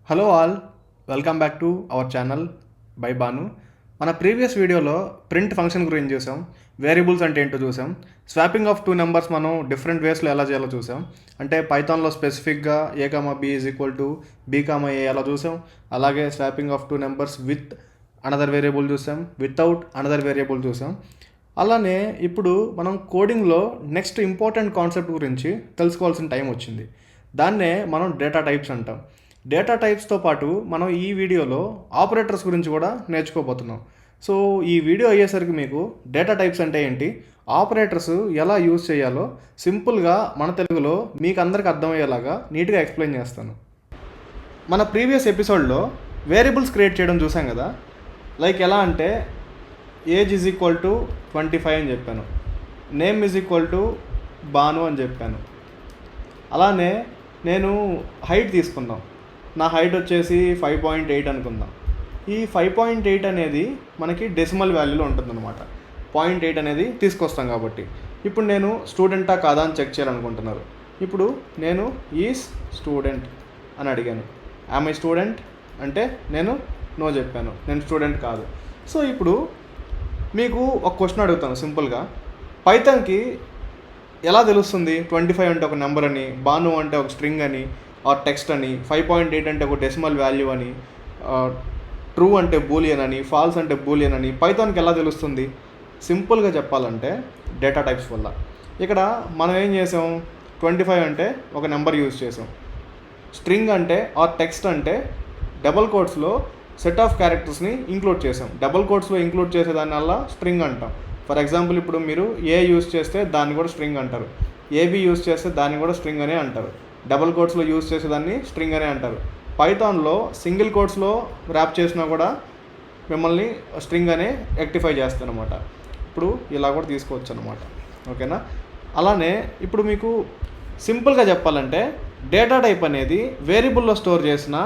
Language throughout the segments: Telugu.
Hello all, welcome back to our channel by Banu. మన ప్రీవియస్ వీడియోలో ప్రింట్ ఫంక్షన్ గురించి చూసాం, వేరియబుల్స్ అంటే ఏంటో చూసాం, స్వాపింగ్ ఆఫ్ టూ నెంబర్స్ మనం డిఫరెంట్ వేస్లో ఎలా చేయాలో చూసాం. అంటే పైథాన్లో స్పెసిఫిక్గా A comma B is equal to B comma A ఎలా చూసాం. అలాగే swapping of two numbers with another variable చూసాం, వితౌట్ అనదర్ వేరియబుల్ చూసాం. అలానే ఇప్పుడు మనం కోడింగ్లో నెక్స్ట్ ఇంపార్టెంట్ కాన్సెప్ట్ గురించి తెలుసుకోవాల్సిన టైం వచ్చింది. దాన్నే మనం డేటా టైప్స్ అంటాం. డేటా టైప్స్తో పాటు మనం ఈ వీడియోలో ఆపరేటర్స్ గురించి కూడా నేర్చుకోబోతున్నాం. సో ఈ వీడియో అయ్యేసరికి మీకు డేటా టైప్స్ అంటే ఏంటి, ఆపరేటర్స్ ఎలా యూజ్ చేయాలో సింపుల్గా మన తెలుగులో మీకు అందరికి అర్థమయ్యేలాగా నీట్గా ఎక్స్ప్లెయిన్ చేస్తాను. మన ప్రీవియస్ ఎపిసోడ్లో వేరియబుల్స్ క్రియేట్ చేయడం చూసాం కదా. లైక్ ఎలా అంటే ఏజ్ ఈజ్ ఈక్వల్ టు 25 అని చెప్పాను, name is equal to Banu అని చెప్పాను. అలానే నేను హైట్ తీసుకుందాం, నా హైట్ వచ్చేసి 5.8 అనుకుందాం. ఈ 5.8 అనేది మనకి డెసిమల్ వాల్యూలో ఉంటుందన్నమాట. 0.8 అనేది తీసుకొస్తాం కాబట్టి ఇప్పుడు నేను స్టూడెంటా కాదా అని చెక్ చేయాలనుకుంటున్నారు. ఇప్పుడు నేను ఈజ్ స్టూడెంట్ అని అడిగాను. యామ్ ఐ స్టూడెంట్ అంటే నేను నో చెప్పాను, నేను స్టూడెంట్ కాదు. సో ఇప్పుడు మీకు ఒక క్వశ్చన్ అడుగుతాను సింపుల్గా. పైథాన్కి ఎలా తెలుస్తుంది 25 అంటే ఒక నెంబర్ అని, బాను అంటే ఒక స్ట్రింగ్ అని ఆర్ టెక్స్ట్ అని, 5.8 అంటే ఒక డెసిమల్ వాల్యూ అని, ట్రూ అంటే బూలియన్ అని, ఫాల్స్ అంటే బూలియన్ అని పైథాన్కి ఎలా తెలుస్తుంది? సింపుల్గా చెప్పాలంటే డేటా టైప్స్ వల్ల. ఇక్కడ మనం ఏం చేసాం, 25 అంటే ఒక నెంబర్ యూజ్ చేసాం, స్ట్రింగ్ అంటే ఆర్ టెక్స్ట్ అంటే డబల్ కోట్స్లో సెట్ ఆఫ్ క్యారెక్టర్స్ని ఇంక్లూడ్ చేసాం. డబల్ కోట్స్లో ఇంక్లూడ్ చేసేదాని వల్ల స్ట్రింగ్ అంటాం. ఫర్ ఎగ్జాంపుల్ ఇప్పుడు మీరు ఏ యూజ్ చేస్తే దాన్ని కూడా స్ట్రింగ్ అంటారు, ఏబి యూజ్ చేస్తే దాన్ని కూడా స్ట్రింగ్ అనే అంటారు, డబల్ కోట్స్లో యూజ్ చేసేదాన్ని స్ట్రింగ్ అనే అంటారు. పైథాన్లో సింగిల్ కోట్స్లో ర్యాప్ చేసినా కూడా మిమ్మల్ని స్ట్రింగ్ అనే రెక్టిఫై చేస్తానమాట. ఇప్పుడు ఇలా కూడా తీసుకోవచ్చు అనమాట. ఓకేనా? అలానే ఇప్పుడు మీకు సింపుల్గా చెప్పాలంటే డేటా టైప్ అనేది వేరియబుల్లో స్టోర్ చేసిన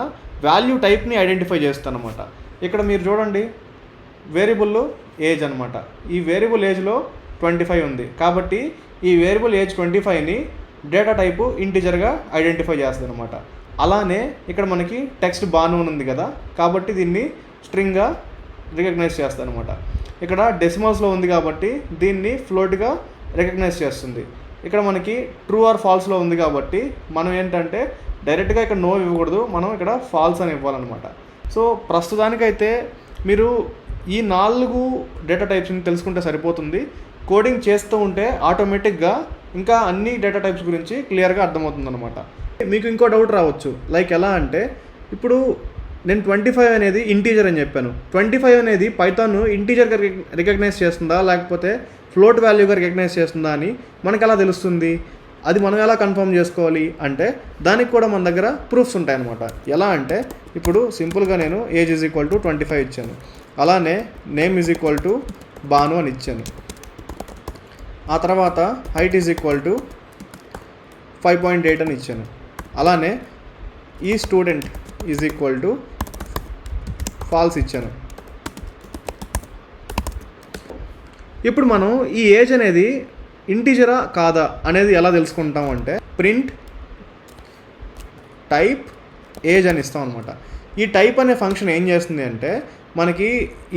వాల్యూ టైప్ని ఐడెంటిఫై చేస్తానమాట. ఇక్కడ మీరు చూడండి, వేరియబుల్ ఏజ్ అనమాట. ఈ వేరియబుల్ ఏజ్లో 25 ఉంది కాబట్టి ఈ వేరియబుల్ ఏజ్ 25ని డేటా టైపు ఇంటిజర్గా ఐడెంటిఫై చేస్తుంది అనమాట. అలానే ఇక్కడ మనకి టెక్స్ట్ బాను ఉంది కదా, కాబట్టి దీన్ని స్ట్రింగ్గా రికగ్నైజ్ చేస్తుంది అనమాట. ఇక్కడ డెసిమల్స్లో ఉంది కాబట్టి దీన్ని ఫ్లోట్గా రికగ్నైజ్ చేస్తుంది. ఇక్కడ మనకి ట్రూ ఆర్ ఫాల్స్లో ఉంది కాబట్టి మనం ఏంటంటే డైరెక్ట్గా ఇక్కడ నో ఇవ్వకూడదు, మనం ఇక్కడ ఫాల్స్ అని ఇవ్వాలన్నమాట. సో ప్రస్తుతానికైతే మీరు ఈ 4 డేటా టైప్స్ని తెలుసుకుంటే సరిపోతుంది. కోడింగ్ చేస్తూ ఉంటే ఆటోమేటిక్గా ఇంకా అన్ని డేటా టైప్స్ గురించి క్లియర్గా అర్థమవుతుంది అనమాట. మీకు ఇంకో డౌట్ రావచ్చు, లైక్ ఎలా అంటే ఇప్పుడు నేను 25 అనేది ఇంటీజర్ అని చెప్పాను. 25 అనేది పైథాన్ ఇంటీజర్గా రికగ్నైజ్ చేస్తుందా లేకపోతే ఫ్లోట్ వాల్యూగా రికగ్నైజ్ చేస్తుందా అని మనకు ఎలా తెలుస్తుంది? అది మనం ఎలా కన్ఫర్మ్ చేసుకోవాలి అంటే దానికి కూడా మన దగ్గర ప్రూఫ్స్ ఉంటాయన్నమాట. ఎలా అంటే ఇప్పుడు సింపుల్గా నేను ఏజ్ ఈజ్ ఈక్వల్ టు 25 ఇచ్చాను, అలానే name is equal to Banu అని ఇచ్చాను, ఆ తర్వాత హైట్ ఈజ్ ఈక్వల్ టు 5.8 అని ఇచ్చాను, అలానే ఈ student is equal to falls ఇచ్చాను. ఇప్పుడు మనం ఈ ఏజ్ అనేది ఇంటీజరా కాదా అనేది ఎలా తెలుసుకుంటాం అంటే ప్రింట్ టైప్ ఏజ్ అని ఇస్తాం అనమాట. ఈ టైప్ అనే ఫంక్షన్ ఏం చేస్తుంది అంటే మనకి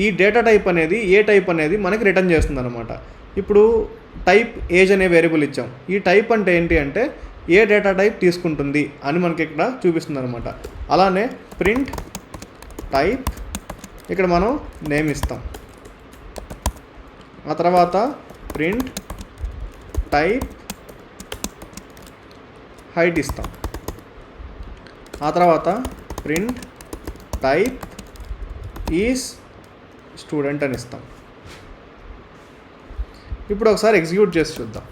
ఈ డేటా టైప్ అనేది ఏ టైప్ అనేది మనకి రిటర్న్ చేస్తుంది అనమాట. ఇప్పుడు టైప్ ఏజ్ అనే వేరియబుల్ ఇచ్చాం. ఈ టైప్ అంటే ఏంటి అంటే ఏ డేటా టైప్ తీసుకుంటుంది అని మనకి ఇక్కడ చూపిస్తుంది అనమాట. అలానే ప్రింట్ టైప్, ఇక్కడ మనం నేమ్ ఇస్తాం, ఆ తర్వాత ప్రింట్ టైప్ హైట్ ఇస్తాం, ఆ తర్వాత ప్రింట్ టైప్ ఈజ్ స్టూడెంట్ అని ఇస్తాం. ఇప్పుడు ఒకసారి ఎగ్జిక్యూట్ చేసి చూద్దాం.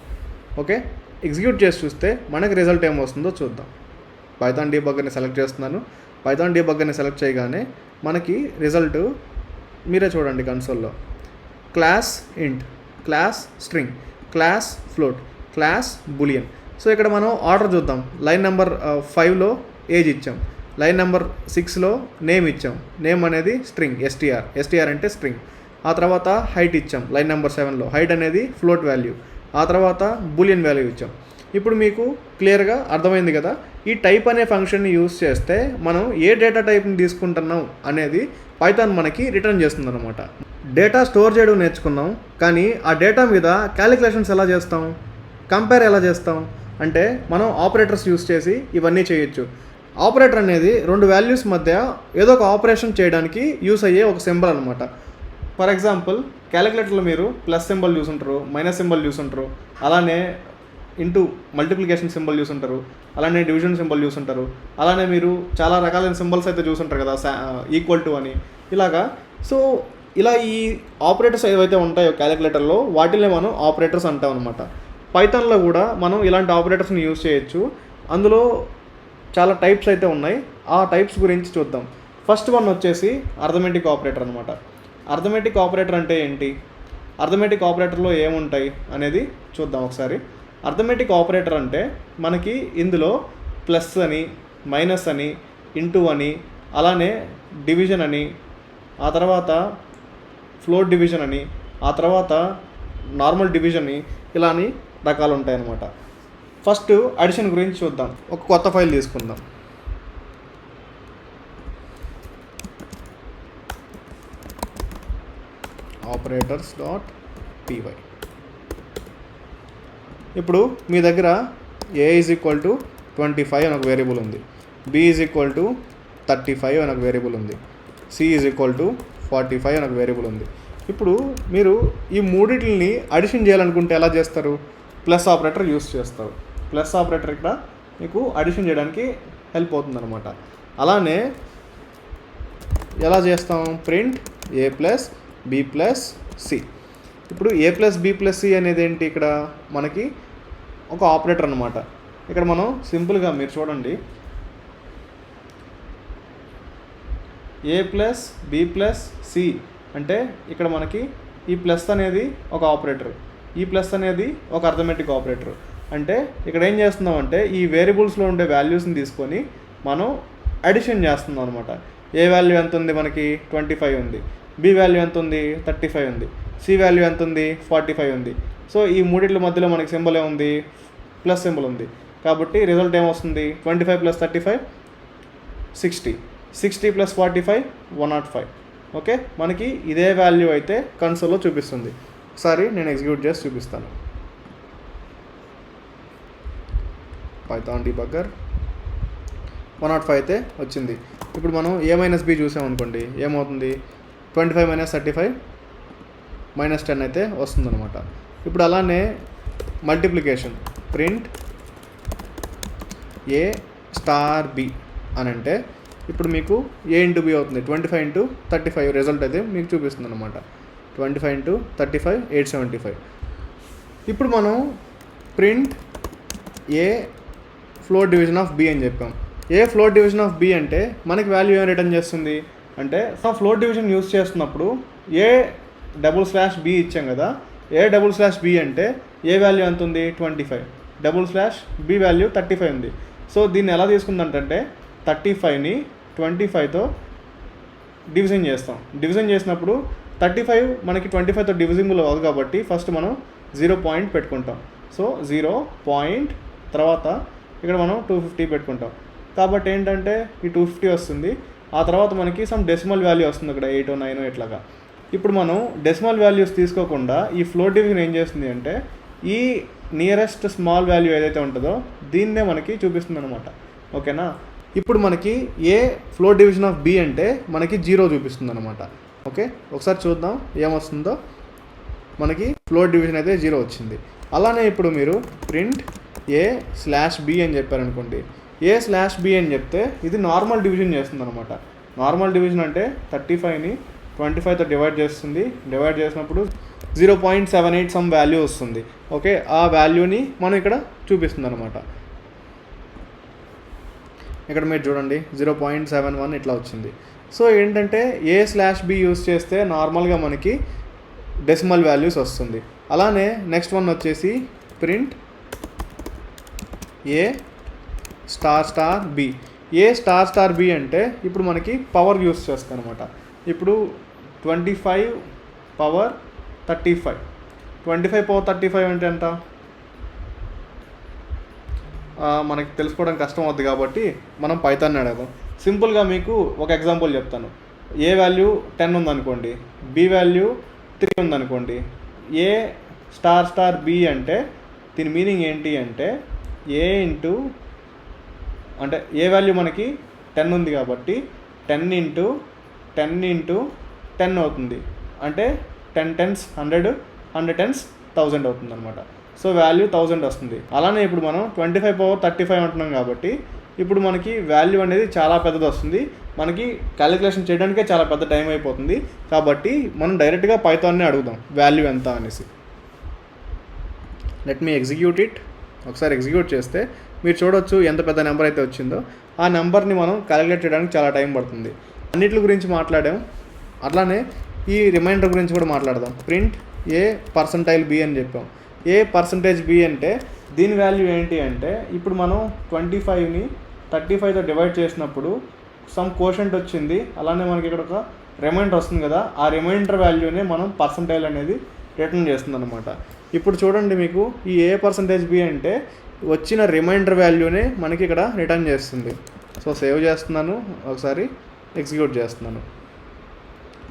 ఓకే, ఎగ్జిక్యూట్ చేసి చూస్తే మనకి రిజల్ట్ ఏమొస్తుందో చూద్దాం. పైథాన్ డీబగ్గర్ని సెలెక్ట్ చేస్తున్నాను. పైథాన్ డీబగ్గర్ని సెలెక్ట్ చేయగానే మనకి రిజల్ట్ మీరే చూడండి కన్సోల్లో. క్లాస్ ఇంట్, class string, class float, class Boolean. So ఇక్కడ మనం ఆర్డర్ చూద్దాం. లైన్ నెంబర్ 5లో ఏజ్ ఇచ్చాం, లైన్ నెంబర్ 6లో నేమ్ ఇచ్చాం. నేమ్ అనేది స్ట్రింగ్ ఎస్టీఆర్ అంటే స్ట్రింగ్. ఆ తర్వాత హైట్ ఇచ్చాం లైన్ నెంబర్ 7లో, హైట్ అనేది ఫ్లోట్ వాల్యూ. ఆ తర్వాత బూలియన్ వాల్యూ ఇచ్చాం. ఇప్పుడు మీకు క్లియర్గా అర్థమైంది కదా. ఈ టైప్ అనే ఫంక్షన్ని యూస్ చేస్తే మనం ఏ డేటా టైప్ని తీసుకుంటున్నాం అనేది పైథాన్ మనకి రిటర్న్ చేస్తుంది అనమాట. డేటా స్టోర్ చేయడం నేర్చుకున్నాం, కానీ ఆ డేటా మీద క్యాలిక్యులేషన్స్ ఎలా చేస్తాం, కంపేర్ ఎలా చేస్తాం అంటే మనం ఆపరేటర్స్ యూస్ చేసి ఇవన్నీ చేయొచ్చు. ఆపరేటర్ అనేది రెండు వాల్యూస్ మధ్య ఏదో ఒక ఆపరేషన్ చేయడానికి యూస్ అయ్యే ఒక సింబల్ అనమాట. ఫర్ ఎగ్జాంపుల్ క్యాలిక్యులేటర్లో మీరు ప్లస్ సింబల్ చూసుంటారు, మైనస్ సింబల్ చూసుంటారు, అలానే ఇంటూ మల్టిప్లికేషన్ సింబల్ చూసుంటారు, అలానే డివిజన్ సింబల్ చూసుంటారు, అలానే మీరు చాలా రకాలైన సింబల్స్ అయితే చూసుంటారు కదా, ఈక్వల్ టు అని ఇలాగా. సో ఇలా ఈ ఆపరేటర్స్ ఏవైతే ఉంటాయో క్యాలిక్యులేటర్లో వాటినే మనం ఆపరేటర్స్ అంటాం అనమాట. పైథాన్లో కూడా మనం ఇలాంటి ఆపరేటర్స్ని యూజ్ చేయొచ్చు. అందులో చాలా టైప్స్ అయితే ఉన్నాయి. ఆ టైప్స్ గురించి చూద్దాం. ఫస్ట్ వన్ వచ్చేసి అర్థమెటిక్ ఆపరేటర్ అనమాట. అర్థమెటిక్ ఆపరేటర్ అంటే ఏంటి, అర్థమెటిక్ ఆపరేటర్లో ఏముంటాయి అనేది చూద్దాం ఒకసారి. అర్థమెటిక్ ఆపరేటర్ అంటే మనకి ఇందులో ప్లస్ అని, మైనస్ అని, ఇంటూ అని, అలానే డివిజన్ అని, ఆ తర్వాత ఫ్లోట్ డివిజన్ అని, ఆ తర్వాత నార్మల్ డివిజన్ అని, ఇలా అని రకాలు ఉంటాయి అన్నమాట. ఫస్ట్ అడిషన్ గురించి చూద్దాం. ఒక కొత్త ఫైల్ తీసుకుందాం. operators.py. ఇప్పుడు మీ దగ్గర a ఈజ్ ఈక్వల్ టు 25 అని ఒక వేరియబుల్ ఉంది, b ఈజ్ ఈక్వల్ టు 35 అని ఒక వేరియబుల్ ఉంది, c ఈజ్ ఈక్వల్ టు 45 అని ఒక వేరియబుల్ ఉంది. ఇప్పుడు మీరు ఈ మూడింటిని అడిషన్ చేయాలనుకుంటే ఎలా చేస్తారు, ప్లస్ ఆపరేటర్ యూస్ చేస్తారు. ప్లస్ ఆపరేటర్ ఇక్కడ మీకు అడిషన్ చేయడానికి హెల్ప్ అవుతుంది అనమాట. అలానే ఎలా చేస్తాం, print a plus b plus c. ఇప్పుడు a plus b plus c అనేది ఏంటి, ఇక్కడ మనకి ఒక ఆపరేటర్ అనమాట. ఇక్కడ మనం సింపుల్గా మీరు చూడండి, a plus b plus c అంటే ఇక్కడ మనకి ఈ ప్లస్ అనేది ఒక ఆపరేటర్, ఈ ప్లస్ అనేది ఒక అర్థమెటిక్ ఆపరేటర్. అంటే ఇక్కడ ఏం చేస్తున్నాం అంటే ఈ వేరియబుల్స్లో ఉండే వాల్యూస్ని తీసుకొని మనం అడిషన్ చేస్తున్నాం అనమాట. ఏ వాల్యూ ఎంత ఉంది, మనకి 25 ఉంది, బి వాల్యూ ఎంత ఉంది, 35 ఉంది, సి వాల్యూ ఎంత ఉంది, 45 ఉంది. సో ఈ మూడిట్ల మధ్యలో మనకి సింబల్ ఏముంది, ప్లస్ సింబల్ ఉంది. కాబట్టి రిజల్ట్ ఏమొస్తుంది, 25 ప్లస్ 35 60, 60 ప్లస్ 45 105. ఓకే, మనకి ఇదే వాల్యూ అయితే కన్సోల్లో చూపిస్తుంది. ఒకసారి నేను ఎగ్జిక్యూట్ చేసి చూపిస్తాను. పైథాన్ డీబగ్గర్ 105 అయితే వచ్చింది. ఇప్పుడు మనం a మైనస్ b చూసామనుకోండి, ఏమవుతుంది, 25 మైనస్ 35 మైనస్ 10 అయితే వస్తుందన్నమాట. ఇప్పుడు అలానే multiplication, print a star b అని అంటే ఇప్పుడు మీకు a ఇంటూ b అవుతుంది, 25 ఇంటూ 35 రిజల్ట్ అయితే మీకు చూపిస్తుంది అనమాట. 25 ఇంటూ 35 875. ఇప్పుడు మనం print A float division of b అని చెప్పాం. ఏ ఫ్లోట్ డివిజన్ ఆఫ్ b అంటే మనకి వాల్యూ ఏం రిటర్న్ చేస్తుంది అంటే, ఫ్లోట్ డివిజన్ యూస్ చేస్తున్నప్పుడు ఏ డబుల్ స్లాష్ b ఇచ్చాం కదా, ఏ డబుల్ స్లాష్ b అంటే ఏ వాల్యూ ఎంత ఉంది, 25, డబుల్ స్లాష్ b వాల్యూ 35 ఉంది. సో దీన్ని ఎలా తీసుకుందంటే 35ని 25తో డివిజన్ చేస్తాం. డివిజన్ చేసినప్పుడు 35 మనకి 25తో డివిజిబుల్ అవ్వదు కాబట్టి ఫస్ట్ మనం 0 పాయింట్ పెట్టుకుంటాం. సో 0 పాయింట్ తర్వాత ఇక్కడ మనం 250 పెట్టుకుంటాం. కాబట్టి ఏంటంటే ఈ 250 వస్తుంది. ఆ తర్వాత మనకి సమ్ డెసిమల్ వాల్యూ వస్తుంది, ఇక్కడ 8 9 ఇట్లాగా. ఇప్పుడు మనం డెసిమల్ వాల్యూస్ తీసుకోకుండా ఈ ఫ్లోట్ డివిజన్ ఏం చేస్తుంది అంటే ఈ నియరెస్ట్ స్మాల్ వాల్యూ ఏదైతే ఉంటుందో దీన్నే మనకి చూపిస్తుంది అనమాట. ఓకేనా, ఇప్పుడు మనకి ఏ ఫ్లోట్ డివిజన్ ఆఫ్ b అంటే మనకి 0 చూపిస్తుంది అనమాట. ఓకే, ఒకసారి చూద్దాం ఏమొస్తుందో. మనకి ఫ్లోట్ డివిజన్ అయితే 0 వచ్చింది. అలానే ఇప్పుడు మీరు ప్రింట్ ఏ స్లాష్ b అని చెప్పారనుకోండి, ఏ స్లాష్ b అని చెప్తే ఇది నార్మల్ డివిజన్ చేస్తుంది అనమాట. నార్మల్ డివిజన్ అంటే 35ని 25తో డివైడ్ చేస్తుంది. డివైడ్ చేసినప్పుడు 0.78 సమ్ వాల్యూ వస్తుంది. ఓకే, ఆ వాల్యూని మనం ఇక్కడ చూపిస్తుంది అనమాట. ఇక్కడ మీరు చూడండి 0.71 ఇట్లా వచ్చింది. సో ఏంటంటే ఏ స్లాష్ b యూస్ చేస్తే నార్మల్గా మనకి డెసిమల్ వాల్యూస్ వస్తుంది. అలానే నెక్స్ట్ వన్ వచ్చేసి ప్రింట్ ఏ స్టార్ స్టార్ b. ఏ స్టార్ స్టార్ b అంటే ఇప్పుడు మనకి పవర్ యూస్ చేస్తాం అనమాట. ఇప్పుడు 25 పవర్ 35, 25 పవర్ 35 అంటే ఎంత, మనకి తెలుసుకోవడం కష్టం అవుద్ది కాబట్టి మనం పైథాన్ని అడగదాం. సింపుల్గా మీకు ఒక ఎగ్జాంపుల్ చెప్తాను. ఏ వాల్యూ 10 ఉందనుకోండి, బి వాల్యూ 3 ఉందనుకోండి. ఏ స్టార్ స్టార్ బి అంటే దీని మీనింగ్ ఏంటి అంటే ఏ ఇంటూ అంటే ఏ వాల్యూ మనకి 10 ఉంది కాబట్టి 10 ఇంటూ 10 అవుతుంది. అంటే 10 టెన్స్ 100, 100 టెన్స్ 1000 అవుతుంది అనమాట. సో వాల్యూ 1000 వస్తుంది. అలానే ఇప్పుడు మనం 25/35 అంటున్నాం కాబట్టి ఇప్పుడు మనకి వాల్యూ అనేది చాలా పెద్దది వస్తుంది. మనకి క్యాలిక్యులేషన్ చేయడానికే చాలా పెద్ద టైం అయిపోతుంది. కాబట్టి మనం డైరెక్ట్గా పైథాన్ని అడుగుదాం వాల్యూ ఎంత అనేసి. Let me execute it. ఒకసారి ఎగ్జిక్యూట్ చేస్తే మీరు చూడొచ్చు ఎంత పెద్ద నెంబర్ అయితే వచ్చిందో. ఆ నెంబర్ని మనం క్యాలిక్యులేట్ చేయడానికి చాలా టైం పడుతుంది. అన్నిటి గురించి మాట్లాడాం. అట్లానే ఈ రిమైండర్ గురించి కూడా మాట్లాడదాం. ప్రింట్ ఏ పర్సంటైల్ బి అని చెప్పాం. ఏ పర్సంటేజ్ బి అంటే దీని వాల్యూ ఏంటి అంటే ఇప్పుడు మనం 25ని 35తో డివైడ్ చేసినప్పుడు సమ్ కోషెంట్ వచ్చింది. అలానే మనకి ఇక్కడ ఒక రిమైండర్ వస్తుంది కదా, ఆ రిమైండర్ వాల్యూనే మనం పర్సంటైల్ అనేది రిటర్న్ చేస్తుంది అనమాట. ఇప్పుడు చూడండి, మీకు ఈ ఏ పర్సంటేజ్ బి అంటే వచ్చిన రిమైండర్ వాల్యూనే మనకి ఇక్కడ రిటర్న్ చేస్తుంది. సో సేవ్ చేస్తున్నాను, ఒకసారి ఎగ్జిక్యూట్ చేస్తున్నాను.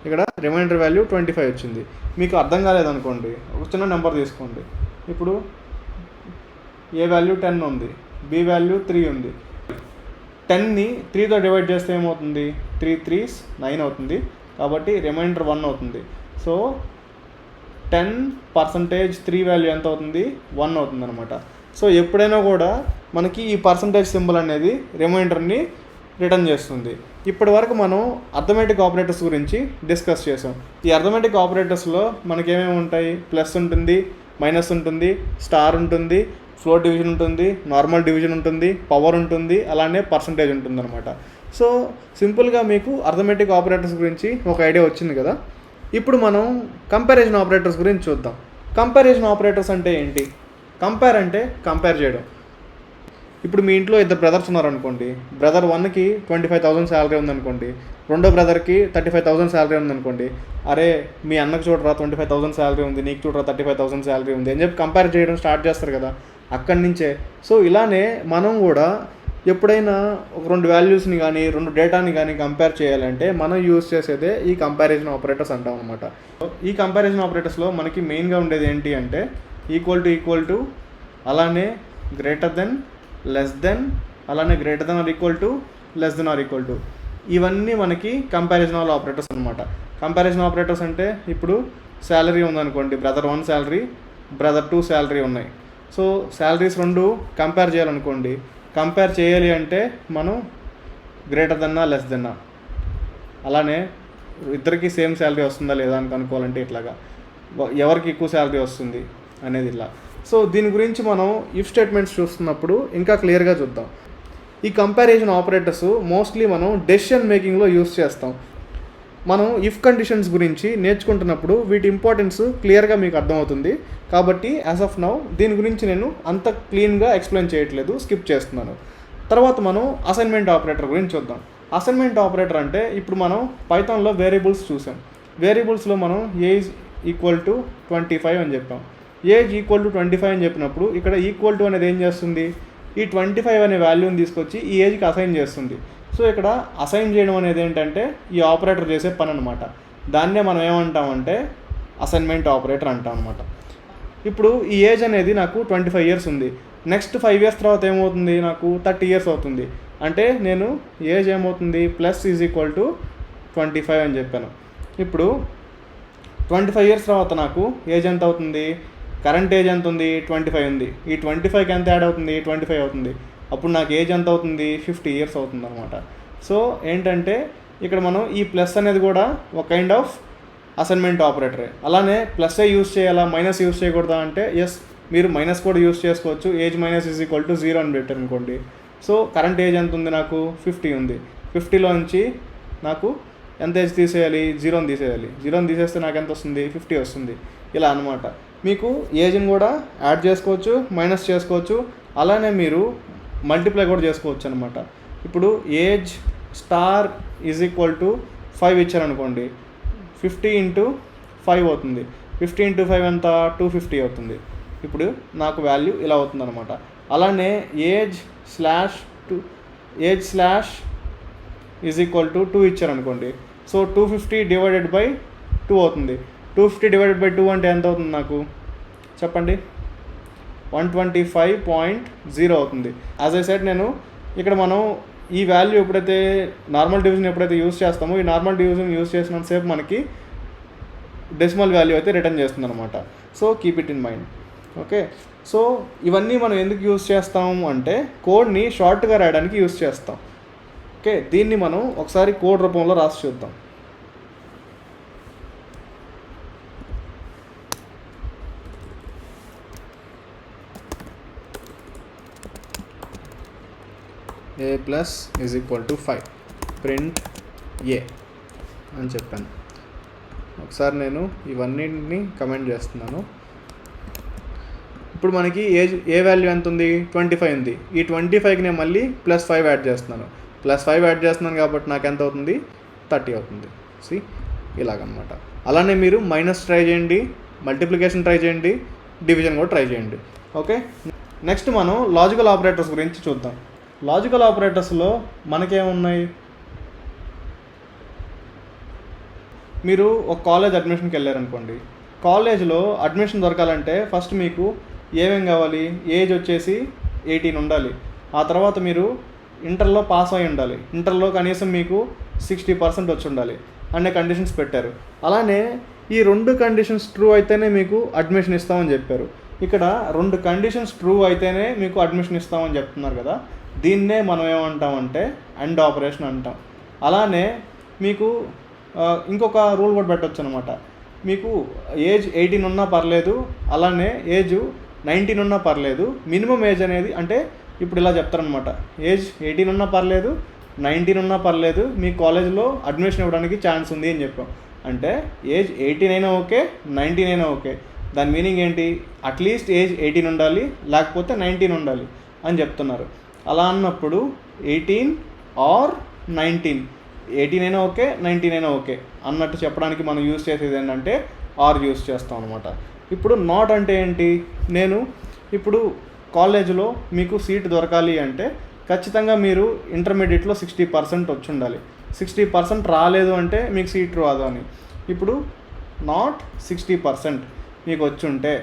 ఇక్కడ రిమైండర్ వాల్యూ 25 వచ్చింది. మీకు అర్థం కాలేదనుకోండి, ఒక చిన్న నెంబర్ తీసుకోండి. ఇప్పుడు ఏ వాల్యూ 10 ఉంది, బి వాల్యూ 3 ఉంది. 10ని 3తో డివైడ్ చేస్తే ఏమవుతుంది? 3 3s 9 అవుతుంది. కాబట్టి రిమైండర్ 1 అవుతుంది. సో 10% 3 వాల్యూ ఎంత అవుతుంది? 1 అవుతుంది అనమాట. సో ఎప్పుడైనా కూడా మనకి ఈ పర్సంటేజ్ సింబల్ అనేది రిమైండర్ని రిటర్న్ చేస్తుంది. ఇప్పటి వరకు మనం అర్థమెటిక్ ఆపరేటర్స్ గురించి డిస్కస్ చేసాం. ఈ అర్థమెటిక్ ఆపరేటర్స్లో మనకి ఏమేమి ఉంటాయి? ప్లస్ ఉంటుంది, మైనస్ ఉంటుంది, స్టార్ ఉంటుంది, ఫ్లోట్ డివిజన్ ఉంటుంది, నార్మల్ డివిజన్ ఉంటుంది, పవర్ ఉంటుంది, అలానే పర్సంటేజ్ ఉంటుంది అనమాట. సో సింపుల్గా మీకు అర్థమెటిక్ ఆపరేటర్స్ గురించి ఒక ఐడియా వచ్చింది కదా. ఇప్పుడు మనం కంపారిజన్ ఆపరేటర్స్ గురించి చూద్దాం. కంపారిజన్ ఆపరేటర్స్ అంటే ఏంటి? కంపేర్ అంటే కంపేర్ చేయడం. ఇప్పుడు మీ ఇంట్లో 2 బ్రదర్స్ ఉన్నారనుకోండి. బ్రదర్ 1కి 25,000 శాలరీ ఉందనుకోండి, రెండో బ్రదర్కి 35,000 శాలరీ ఉందనుకోండి. అరే మీ అన్నకు చూడరా 25,000 శాలరీ ఉంది, నీకు చూడరా 35,000 శాలరీ ఉంది అని చెప్పి కంపేర్ చేయడం స్టార్ట్ చేస్తారు కదా, అక్కడి నుంచే. సో ఇలానే మనం కూడా ఎప్పుడైనా ఒక 2 వాల్యూస్ని కానీ 2 డేటాని కానీ కంపేర్ చేయాలంటే మనం యూజ్ చేసేదే ఈ కంపారిజన్ ఆపరేటర్స్ అంటాం అనమాట. ఈ కంపారిజన్ ఆపరేటర్స్లో మనకి మెయిన్గా ఉండేది ఏంటి అంటే ఈక్వల్ టు, అలానే గ్రేటర్ దెన్, లెస్ దెన్, అలానే greater than or equal to, less than or equal to. ఇవన్నీ మనకి కంపారిజన్ ఆపరేటర్స్ అనమాట. కంపారిజన్ ఆపరేటర్స్ అంటే ఇప్పుడు శాలరీ ఉందనుకోండి, బ్రదర్ 1 శాలరీ, బ్రదర్ 2 శాలరీ ఉన్నాయి. సో శాలరీస్ 2 కంపేర్ చేయాలనుకోండి. కంపేర్ చేయాలి అంటే మనం గ్రేటర్ దెన్నా లెస్ దెన్నా, అలానే ఇద్దరికి సేమ్ శాలరీ వస్తుందా లేదా అని కనుక్కోవాలంటే ఇట్లాగా ఎవరికి ఎక్కువ శాలరీ వస్తుంది అనేది ఇలా. సో దీని గురించి మనం ఇఫ్ స్టేట్మెంట్స్ చూస్తున్నప్పుడు ఇంకా క్లియర్గా చూద్దాం. ఈ కంపారిజన్ ఆపరేటర్స్ మోస్ట్లీ మనం డెసిషన్ మేకింగ్లో యూస్ చేస్తాం. మనం ఇఫ్ కండిషన్స్ గురించి నేర్చుకుంటున్నప్పుడు వీటి ఇంపార్టెన్స్ క్లియర్గా మీకు అర్థమవుతుంది. కాబట్టి యాజ్ ఆఫ్ నౌ దీని గురించి నేను అంత క్లీన్గా ఎక్స్ప్లెయిన్ చేయట్లేదు, స్కిప్ చేస్తున్నాను. తర్వాత మనం అసైన్మెంట్ ఆపరేటర్ గురించి చూద్దాం. అసైన్మెంట్ ఆపరేటర్ అంటే ఇప్పుడు మనం పైథాన్లో వేరియబుల్స్ చూసాం. వేరియబుల్స్లో మనం ఏజ్ ఈక్వల్ టు 25 అని చెప్పాం. ఏజ్ ఈక్వల్ టు 25 అని చెప్పినప్పుడు ఇక్కడ ఈక్వల్ టు అనేది ఏం చేస్తుంది? ఈ 25 అనే వాల్యూని తీసుకొచ్చి ఈ ఏజ్కి అసైన్ చేస్తుంది. సో ఇక్కడ అసైన్ చేయడం అనేది ఏంటంటే ఈ ఆపరేటర్ చేసే పని అనమాట. దాన్నే మనం ఏమంటామంటే అసైన్మెంట్ ఆపరేటర్ అంటాం అనమాట. ఇప్పుడు ఈ ఏజ్ అనేది నాకు 25 ఇయర్స్ ఉంది. నెక్స్ట్ 5 ఇయర్స్ తర్వాత ఏమవుతుంది? నాకు 30 ఇయర్స్ అవుతుంది. అంటే నేను ఏజ్ ఏమవుతుంది? ప్లస్ ఈజ్ ఈక్వల్ టు 25 అని చెప్పాను. ఇప్పుడు 25 ఇయర్స్ తర్వాత నాకు ఏజ్ ఎంత అవుతుంది? కరెంట్ ఏజ్ ఎంత ఉంది? 25 ఉంది. ఈ 25కి ఎంత యాడ్ అవుతుంది? 25 అవుతుంది. అప్పుడు నాకు ఏజ్ ఎంత అవుతుంది? 50 ఇయర్స్ అవుతుంది అనమాట. సో ఏంటంటే ఇక్కడ మనం ఈ ప్లస్ అనేది కూడా ఒక కైండ్ ఆఫ్ అసైన్మెంట్ ఆపరేటరే. అలానే ప్లస్ యూస్ చేయాలా, మైనస్ యూస్ చేయకూడదా అంటే ఎస్, మీరు మైనస్ కూడా యూస్ చేసుకోవచ్చు. Age minus is equal to 0 అని పెట్టారు అనుకోండి. సో కరెంట్ ఏజ్ ఎంత ఉంది? నాకు 50 ఉంది. 50లో నుంచి నాకు ఎంత ఏజ్ తీసేయాలి? 0ని తీసేయాలి. 0ని తీసేస్తే నాకు ఎంత వస్తుంది? 50 వస్తుంది. ఇలా అనమాట. మీకు ఏజ్ని కూడా యాడ్ చేసుకోవచ్చు, మైనస్ చేసుకోవచ్చు, అలానే మీరు మల్టిప్లై కూడా చేసుకోవచ్చు అనమాట. ఇప్పుడు age star is equal to 5 ఇచ్చారనుకోండి, 50 ఇంటూ 5 అవుతుంది. 50 ఇంటూ 5 ఎంత? 250 అవుతుంది. ఇప్పుడు నాకు వాల్యూ ఇలా అవుతుంది అనమాట. అలానే age slash is equal to 2 ఇచ్చారనుకోండి. సో 250 డివైడెడ్ బై 2 అవుతుంది. 250 డివైడెడ్ బై 2 అంటే ఎంత అవుతుంది నాకు చెప్పండి? 125.0 అవుతుంది. యాజ్ ఐ సెడ్, నేను ఇక్కడ మనం ఈ వాల్యూ ఎప్పుడైతే నార్మల్ డివిజన్ ఎప్పుడైతే యూస్ చేస్తామో, ఈ నార్మల్ డివిజన్ యూస్ చేసినంతసేపు మనకి డెసిమల్ వాల్యూ అయితే రిటర్న్ చేస్తుంది అనమాట. So keep it in mind. Okay, so ఇవన్నీ మనం ఎందుకు యూస్ చేస్తాము అంటే కోడ్ని షార్ట్గా రాయడానికి యూస్ చేస్తాం. ఓకే, దీన్ని మనం ఒకసారి కోడ్ రూపంలో రాసి చూద్దాం. a plus is equal to 5 print ఏ అని చెప్పాను. ఒకసారి నేను ఇవన్నిటిని కమెంట్ చేస్తున్నాను. ఇప్పుడు మనకి ఏ వాల్యూ ఎంత ఉంది? 25 ఉంది. ఈ 25కి నేను మళ్ళీ +5 యాడ్ చేస్తున్నాను. +5 యాడ్ చేస్తున్నాను కాబట్టి నాకు ఎంత అవుతుంది? 30 అవుతుంది. సి ఇలాగనమాట. అలానే మీరు మైనస్ ట్రై చేయండి, మల్టిప్లికేషన్ ట్రై చేయండి, డివిజన్ కూడా ట్రై చేయండి. ఓకే, నెక్స్ట్ మనం లాజికల్ ఆపరేటర్స్ గురించి చూద్దాం. లాజికల్ ఆపరేటర్స్లో మనకేమున్నాయి? మీరు ఒక కాలేజ్ అడ్మిషన్కి వెళ్ళారనుకోండి. కాలేజ్లో అడ్మిషన్ దొరకాలంటే ఫస్ట్ మీకు ఏమేం కావాలి? ఏజ్ వచ్చేసి 18 ఉండాలి. ఆ తర్వాత మీరు ఇంటర్లో పాస్ అయి ఉండాలి. ఇంటర్లో కనీసం మీకు 60% వచ్చి ఉండాలి అనే కండిషన్స్ పెట్టారు. అలానే ఈ 2 కండిషన్స్ ట్రూ అయితేనే మీకు అడ్మిషన్ ఇస్తామని చెప్పారు. ఇక్కడ 2 కండిషన్స్ ట్రూ అయితేనే మీకు అడ్మిషన్ ఇస్తామని చెప్తున్నారు కదా. దీన్నే మనం ఏమంటామంటే అండ్ ఆపరేషన్ అంటాం. అలానే మీకు ఇంకొక రూల్ కూడా పెట్టవచ్చు అనమాట. మీకు ఏజ్ 18 ఉన్నా పర్లేదు, అలానే ఏజ్ 19 ఉన్నా పర్లేదు. మినిమం ఏజ్ అనేది అంటే ఇప్పుడు ఇలా చెప్తారనమాట, ఏజ్ 18 ఉన్నా పర్లేదు, 19 ఉన్నా పర్లేదు, మీ కాలేజ్లో అడ్మిషన్ ఇవ్వడానికి ఛాన్స్ ఉంది అని చెప్పాం. అంటే ఏజ్ 18 అయినా ఓకే, 19 అయినా ఓకే. దాని మీనింగ్ ఏంటి? అట్లీస్ట్ ఏజ్ 18 ఉండాలి, లేకపోతే 19 ఉండాలి అని చెప్తున్నారు. అలా అన్నప్పుడు 18 ఆర్ 19, 18 అయినా ఓకే, 19 అయినా ఓకే అన్నట్టు చెప్పడానికి మనం యూజ్ చేసేది ఏంటంటే ఆర్ యూజ్ చేస్తాం అనమాట. ఇప్పుడు నాట్ అంటే ఏంటి? నేను ఇప్పుడు కాలేజీలో మీకు సీట్ దొరకాలి అంటే ఖచ్చితంగా మీరు ఇంటర్మీడియట్లో 60% వచ్చి ఉండాలి. 60% రాలేదు అంటే మీకు సీట్ రాదు అని. ఇప్పుడు నాట్ 60% మీకు వచ్చి ఉంటే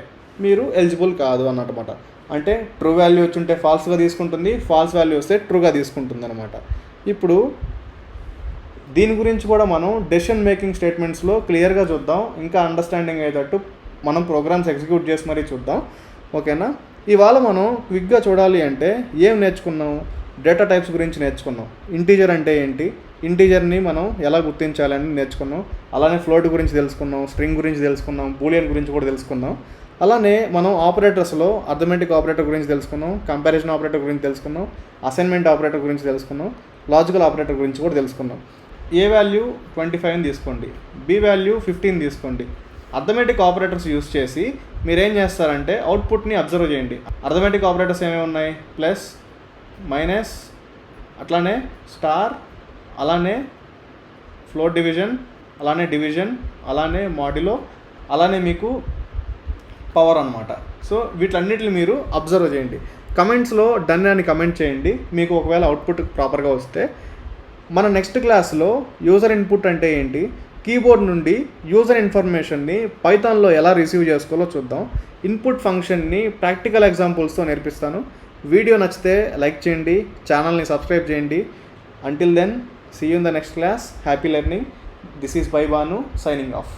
మీరు ఎలిజిబుల్ కాదు అన్నమాట. అంటే ట్రూ వాల్యూ వచ్చి ఉంటే ఫాల్స్గా తీసుకుంటుంది, ఫాల్స్ వాల్యూ వస్తే ట్రూగా తీసుకుంటుంది అనమాట. ఇప్పుడు దీని గురించి కూడా మనం డెసిషన్ మేకింగ్ స్టేట్మెంట్స్లో క్లియర్గా చూద్దాం. ఇంకా అండర్స్టాండింగ్ అయ్యేటట్టు మనం ప్రోగ్రామ్స్ ఎగ్జిక్యూట్ చేసి మరీ చూద్దాం. ఓకేనా? ఇవాళ మనం క్విక్గా చూడాలి అంటే ఏం నేర్చుకున్నాం? డేటా టైప్స్ గురించి నేర్చుకున్నాం. ఇంటీజర్ అంటే ఏంటి, ఇంటీజర్ని మనం ఎలా గుర్తించాలని నేర్చుకున్నాం. అలానే ఫ్లోట్ గురించి తెలుసుకున్నాం, స్ట్రింగ్ గురించి తెలుసుకున్నాం, బూలియన్ గురించి కూడా తెలుసుకున్నాం. అలానే మనం ఆపరేటర్స్లో అర్థమెటిక్ ఆపరేటర్ గురించి తెలుసుకున్నాం, కంపారిజన్ ఆపరేటర్ గురించి తెలుసుకున్నాం, అసైన్మెంట్ ఆపరేటర్ గురించి తెలుసుకున్నాం, లాజికల్ ఆపరేటర్ గురించి కూడా తెలుసుకున్నాం. ఏ వాల్యూ 25 తీసుకోండి, బి వాల్యూ 15 తీసుకోండి. అర్థమెటిక్ ఆపరేటర్స్ యూస్ చేసి మీరేం చేస్తారంటే అవుట్పుట్ని అబ్జర్వ్ చేయండి. అర్థమెటిక్ ఆపరేటర్స్ ఏమేమి ఉన్నాయి? ప్లస్, మైనస్, అట్లానే స్టార్, అలానే ఫ్లోట్ డివిజన్, అలానే డివిజన్, అలానే మాడ్యులో, అలానే మీకు పవర్ అనమాట. సో వీటన్నిటిని మీరు అబ్జర్వ్ చేయండి. కమెంట్స్లో డన్ అని కమెంట్ చేయండి మీకు ఒకవేళ అవుట్పుట్ ప్రాపర్గా వస్తే. మన నెక్స్ట్ క్లాస్లో యూజర్ ఇన్పుట్ అంటే ఏంటి, కీబోర్డ్ నుండి యూజర్ ఇన్ఫర్మేషన్ని పైథాన్లో ఎలా రిసీవ్ చేసుకోవాలో చూద్దాం. ఇన్పుట్ ఫంక్షన్ని ప్రాక్టికల్ ఎగ్జాంపుల్స్తో నేర్పిస్తాను. వీడియో నచ్చితే లైక్ చేయండి, ఛానల్ని సబ్స్క్రైబ్ చేయండి. Until then, see you in the next class. Happy learning. This is by Banu signing of.